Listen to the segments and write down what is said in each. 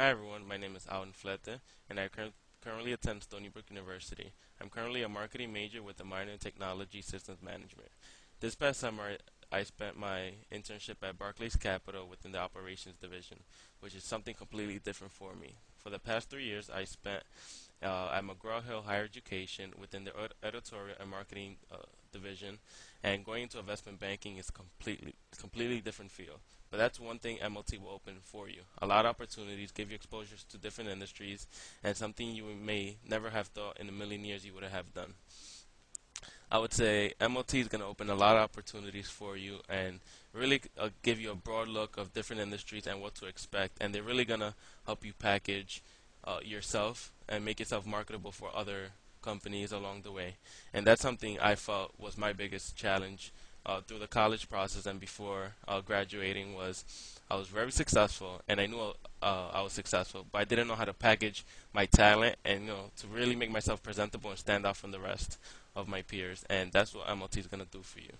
Hi everyone, my name is Alvin Flete, and I currently attend Stony Brook University. I'm currently a marketing major with a minor in technology systems management. This past summer, I spent my internship at Barclays Capital within the operations division, which is something completely different for me. For the past 3 years, I spent at McGraw-Hill Higher Education within the editorial and marketing division, and going into investment banking is completely different field. But that's one thing MLT will open for you. A lot of opportunities, give you exposures to different industries, and something you may never have thought in a million years you would have done. I would say MLT is going to open a lot of opportunities for you and really give you a broad look of different industries and what to expect. And they're really going to help you package yourself and make yourself marketable for other companies along the way. And that's something I felt was my biggest challenge through the college process and before graduating was I was very successful and I knew I was successful, but I didn't know how to package my talent and to really make myself presentable and stand out from the rest of my peers. And that's what MLT is going to do for you.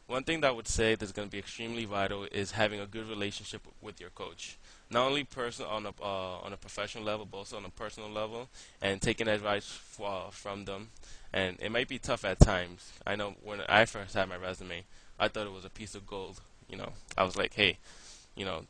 One thing that I would say that's going to be extremely vital is having a good relationship with your coach. Not only on a professional level, but also on a personal level, and taking advice from them. And it might be tough at times. I know when I first had my resume, I thought it was a piece of gold. I was like, hey,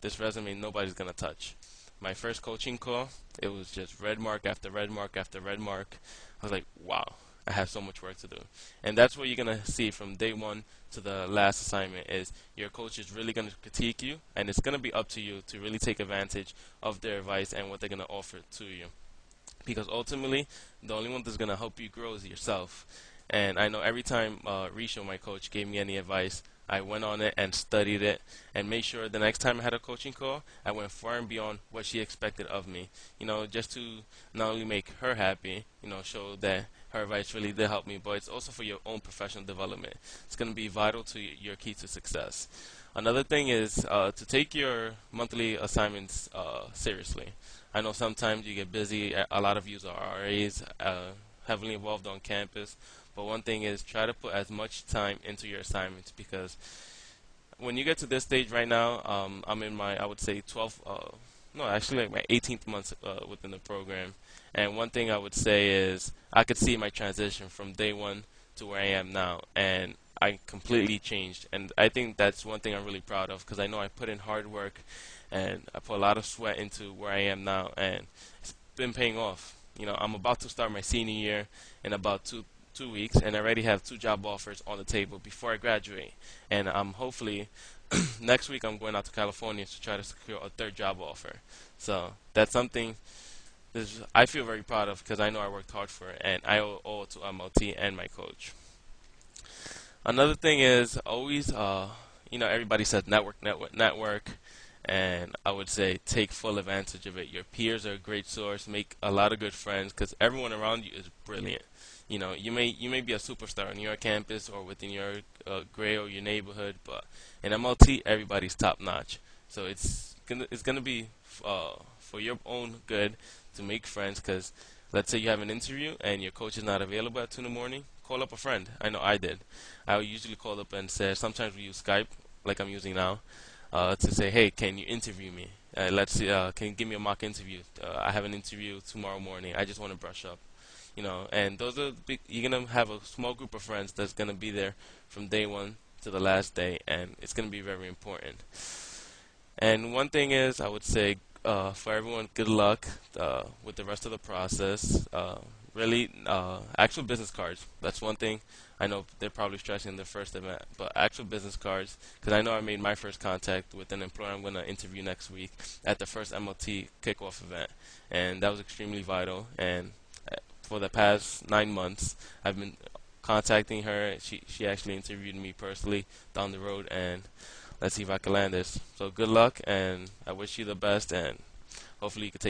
this resume nobody's gonna touch. My first coaching call, it was just red mark after red mark after red mark. I was like, wow, I have so much work to do. And that's what you're going to see from day one to the last assignment is your coach is really going to critique you, and it's going to be up to you to really take advantage of their advice and what they're going to offer to you. Because ultimately, the only one that's going to help you grow is yourself. And I know every time Risho, my coach, gave me any advice, I went on it and studied it and made sure the next time I had a coaching call, I went far and beyond what she expected of me. Just to not only make her happy, show that her advice really did help me, but it's also for your own professional development. It's going to be vital to your key to success. Another thing is to take your monthly assignments seriously. I know sometimes you get busy. A lot of you are RAs, heavily involved on campus. But one thing is try to put as much time into your assignments because when you get to this stage right now, I'm in my, I would say, 12th, no, actually like my 18th month within the program. And one thing I would say is I could see my transition from day one to where I am now. And I completely changed. And I think that's one thing I'm really proud of because I know I put in hard work and I put a lot of sweat into where I am now. And it's been paying off. I'm about to start my senior year in about two weeks, and I already have 2 job offers on the table before I graduate. And hopefully next week I'm going out to California to try to secure a 3rd job offer. So that's something I feel very proud of because I know I worked hard for it, and I owe it to MLT and my coach. Another thing is always, everybody says network. And I would say take full advantage of it. Your peers are a great source. Make a lot of good friends because everyone around you is brilliant. You may be a superstar on your campus or within your grade or your neighborhood, but in MLT everybody's top notch. So it's gonna be for your own good to make friends. Because let's say you have an interview and your coach is not available at 2 in the morning, call up a friend. I know I did. I would usually call up and say sometimes we use Skype like I'm using now. To say, hey, can you interview me? Let's see, can you give me a mock interview? I have an interview tomorrow morning. I just want to brush up, And those are you're gonna have a small group of friends that's gonna be there from day one to the last day, and it's gonna be very important. And one thing is, I would say, for everyone, good luck with the rest of the process. Really, actual business cards. That's one thing. I know they're probably stressing their first event, but actual business cards, because I know I made my first contact with an employer I'm going to interview next week at the first MLT kickoff event, and that was extremely vital. And for the past 9 months, I've been contacting her. She actually interviewed me personally down the road, and let's see if I can land this. So good luck, and I wish you the best, and hopefully you can take